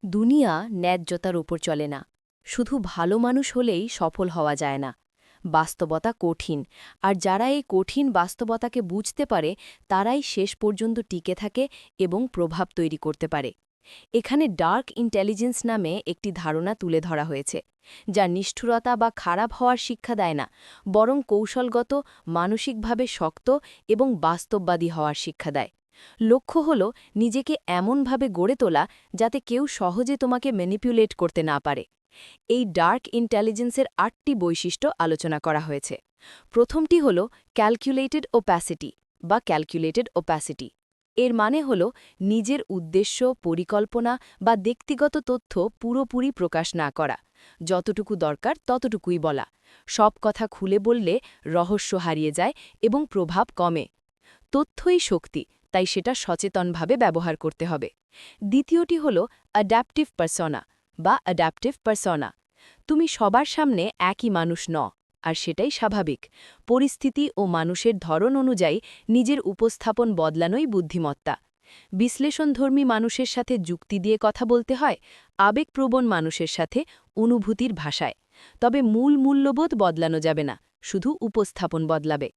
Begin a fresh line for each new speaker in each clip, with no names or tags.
দুনিয়া ন্যায্যতার উপর চলে না। শুধু ভালো মানুষ হলেই সফল হওয়া যায় না। বাস্তবতা কঠিন, আর যারা এই কঠিন বাস্তবতাকে বুঝতে পারে তারাই শেষ পর্যন্ত টিকে থাকে এবং প্রভাব তৈরি করতে পারে। এখানে ডার্ক ইন্টেলিজেন্স নামে একটি ধারণা তুলে ধরা হয়েছে, যা নিষ্ঠুরতা বা খারাপ হওয়ার শিক্ষা দেয় না, বরং কৌশলগত, মানসিকভাবে শক্ত এবং বাস্তববাদী হওয়ার শিক্ষা দেয়। লক্ষ্য হল নিজেকে এমনভাবে গড়ে তোলা যাতে কেউ সহজে তোমাকে ম্যানিপুলেট করতে না পারে। এই ডার্ক ইন্টেলিজেন্সের ৮টি বৈশিষ্ট্য আলোচনা করা হয়েছে। প্রথমটি হল ক্যালকুলেটেড ওপ্যাসিটি বা ক্যালকুলেটেড ওপ্যাসিটি। এর মানে হল নিজের উদ্দেশ্য, পরিকল্পনা বা ব্যক্তিগত তথ্য পুরোপুরি প্রকাশ না করা। যতটুকু দরকার ততটুকুই বলা। সব কথা খুলে বললে রহস্য হারিয়ে যায় এবং প্রভাব কমে। তথ্যই শক্তি, তাই সেটা সচেতনভাবে ব্যবহার করতে হবে। দ্বিতীয়টি হল অ্যাডাপটিভ পারসোনা বা অ্যাডাপটিভ পারসোনা। তুমি সবার সামনে একই মানুষ আর সেটাই স্বাভাবিক। পরিস্থিতি ও মানুষের ধরন অনুযায়ী নিজের উপস্থাপন বদলানোই বুদ্ধিমত্তা। বিশ্লেষণধর্মী মানুষের সাথে যুক্তি দিয়ে কথা বলতে হয়, আবেগপ্রবণ মানুষের সাথে অনুভূতির ভাষায়। তবে মূল মূল্যবোধ বদলানো যাবে না, শুধু উপস্থাপন বদলাবে।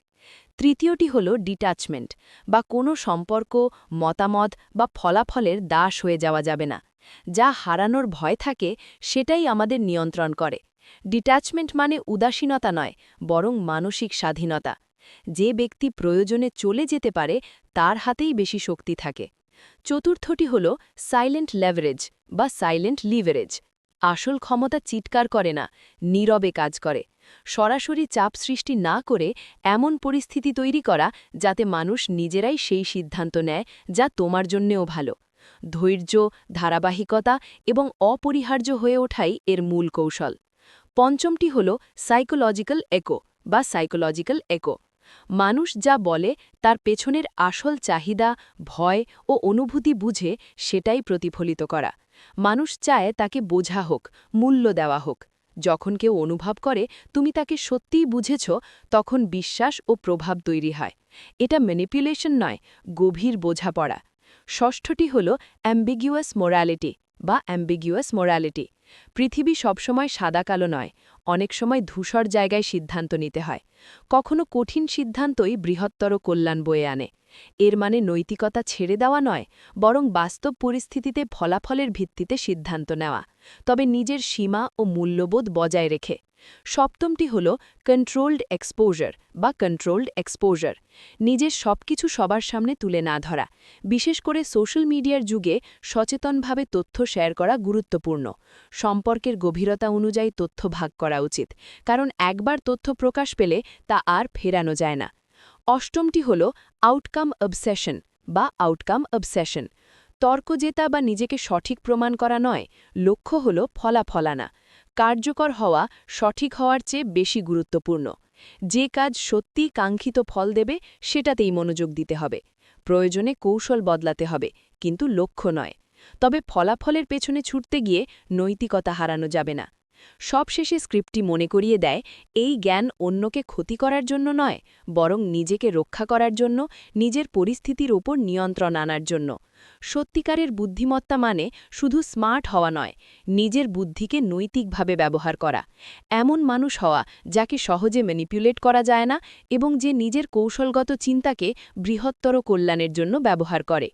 তৃতীয়টি হল ডিট্যাচমেন্ট বা কোনো সম্পর্ক, মতামত বা ফলাফলের দাস হয়ে যাওয়া যাবে না। যা হারানোর ভয় থাকে সেটাই আমাদের নিয়ন্ত্রণ করে। ডিট্যাচমেন্ট মানে উদাসীনতা নয়, বরং মানসিক স্বাধীনতা। যে ব্যক্তি প্রয়োজনে চলে যেতে পারে তার হাতেই বেশি শক্তি থাকে। চতুর্থটি হল সাইলেন্ট লেভারেজ বা সাইলেন্ট লিভারেজ। আসল ক্ষমতা চিৎকার করে না, নীরবে কাজ করে। সরাসরি চাপ সৃষ্টি না করে এমন পরিস্থিতি তৈরি করা যাতে মানুষ নিজেরাই সেই সিদ্ধান্ত নেয় যা তোমার জন্যেও ভালো। ধৈর্য, ধারাবাহিকতা এবং অপরিহার্য হয়ে ওঠাই এর মূল কৌশল। পঞ্চমটি হল সাইকোলজিক্যাল একো বা সাইকোলজিক্যাল একো। মানুষ যা বলে তার পেছনের আসল চাহিদা, ভয় ও অনুভূতি বুঝে সেটাই প্রতিফলিত করা। মানুষ চায় তাকে বোঝা হোক, মূল্য দেওয়া হোক। যখন কেউ অনুভব করে তুমি তাকে সত্যিই বুঝেছ, তখন বিশ্বাস ও প্রভাব তৈরি হয়। এটা ম্যানিপুলেশন নয়, গভীর বোঝাপড়া। ষষ্ঠটি হল অ্যাম্বিগুয়াস মোরালিটি বা অ্যাম্বিগুয়াস মোরালিটি। পৃথিবী সবসময় সাদা-কালো নয়, অনেক সময় ধূসর জায়গায় সিদ্ধান্ত নিতে হয়। কখনো কঠিন সিদ্ধান্তই বৃহত্তর কল্যাণ বয়ে আনে। এর মানে নৈতিকতা ছেড়ে দেওয়া নয়, বরং বাস্তব পরিস্থিতিতে ফলাফলের ভিত্তিতে সিদ্ধান্ত নেওয়া, তবে নিজের সীমা ও মূল্যবোধ বজায় রেখে। সপ্তমটি হল কন্ট্রোলড এক্সপোজার বা কন্ট্রোলড এক্সপোজার। নিজের সবকিছু সবার সামনে তুলে না ধরা। বিশেষ করে সোশ্যাল মিডিয়ার যুগে সচেতনভাবে তথ্য শেয়ার করা গুরুত্বপূর্ণ। সম্পর্কের গভীরতা অনুযায়ী তথ্য ভাগ করা উচিত, কারণ একবার তথ্য প্রকাশ পেলে তা আর ফেরানো যায় না। অষ্টমটি হল আউটকাম অবসেশন বা আউটকাম অবসেশন। তর্ক জেতা বা নিজেকে সঠিক প্রমাণ করা নয়, লক্ষ্য হল ফলাফল আনা। কার্যকর হওয়া সঠিক হওয়ার চেয়ে বেশি গুরুত্বপূর্ণ। যে কাজ সত্যিই কাঙ্ক্ষিত ফল দেবে সেটাতেই মনোযোগ দিতে হবে। প্রয়োজনে কৌশল বদলাতে হবে, কিন্তু লক্ষ্য নয়। তবে ফলাফলের পেছনে ছুটতে গিয়ে নৈতিকতা হারানো যাবে না। সবশেষে স্ক্রিপ্টটি মনে করিয়ে দেয়, এই জ্ঞান অন্যকে ক্ষতি করার জন্য নয়, বরং নিজেকে রক্ষা করার জন্য, নিজের পরিস্থিতির ওপর নিয়ন্ত্রণ আনার জন্য। সত্যিকারের বুদ্ধিমত্তা মানে শুধু স্মার্ট হওয়া নয়, নিজের বুদ্ধিকে নৈতিকভাবে ব্যবহার করা। এমন মানুষ হওয়া যাকে সহজে ম্যানিপুলেট করা যায় না এবং যে নিজের কৌশলগত চিন্তাকে বৃহত্তর কল্যাণের জন্য ব্যবহার করে।